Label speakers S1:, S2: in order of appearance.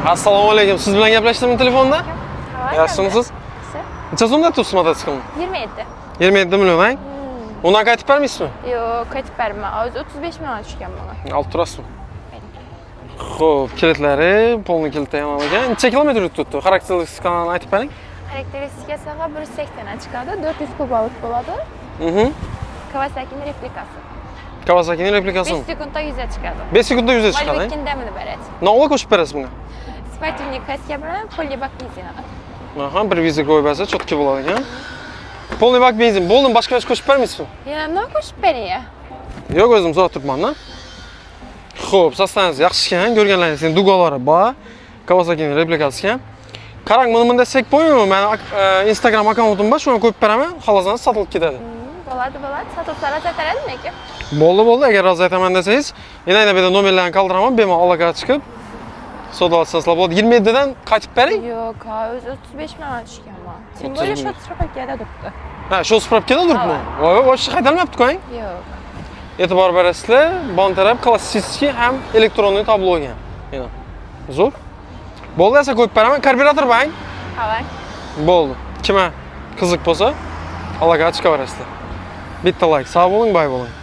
S1: Assalomu alaykum. Siz bilan gaplashdimmi telefonda? Yaxshimisiz? Necha so'mda turibsiz mototsiklni?
S2: 27.
S1: 27 million, ha? Undan qaytib bermaysizmi?
S2: Yo'q, qaytib berma. Hozir 35 million tushgan bunga.
S1: Olib turasizmi? Xo'p, kilitlari, polni kilitda ham ekan. Necha kilometr yuribdi? Xarakteristikani aytib bering.
S2: Xarakteristikasi 180 chiqadi, 400 kubovut bo'ladi. Kawasaki'ning replikasi.
S1: Kawasaki'ning replikasimi?
S2: 5 sekundda 100 ga chiqadi.
S1: 5 sekundda 100 ga chiqadi.
S2: Lekin damini beradi.
S1: Nolga qo'shib berasiz bunga?
S2: Spatiulnik kaska bilan polli bak benzin.
S1: Aha, bir viza qo'yib bersa, cho'tki bo'ladi ekan. Polni bak benzin. Bo'ldim, boshqa narsa qo'shib bermaysizmi?
S2: Yana nima qo'shib bering?
S1: Yo'q, o'zim so'rab turibman-da. Xo'p, sostangiz yaxshi ekan, ko'rganlaringiz dugolari bor. Kawasaki'ning replikasi ekan. Qarang, buni desek qo'ymayman. Men Instagram akkauntim bor, shuni qo'yib beraman, xolos sotilib ketadi.
S2: Bo'ladi. Sotilsa sataradimi aka?
S1: Bo'ldi. Agar rozi aytaman desangiz, yana bu yerda nomerlarni qoldiraman, bemalol aloqaga chiqib savdolasizlar bo'ladi. 27 dan qaytib bering.
S2: Yo'q, o'zi 35 million tushganman. Sen bo'yi shu spravkada turibdi.
S1: Ha, shu spravkada turibmi? Voy, o'sha qaytarilmayapti-ku.
S2: Yo'q.
S1: E'tibor berasizlar, bon taraf klassik ham elektronniy tablo ekan. Mana. Zo'r. Bo'ldi, esa qo'yib beraman. Karburator bang.
S2: Havay.
S1: Bo'ldi. Kimga qiziq bo'lsa, aloqaga chiqaverasizlar. Bitta like, sog' bo'ling, boy bo'ling.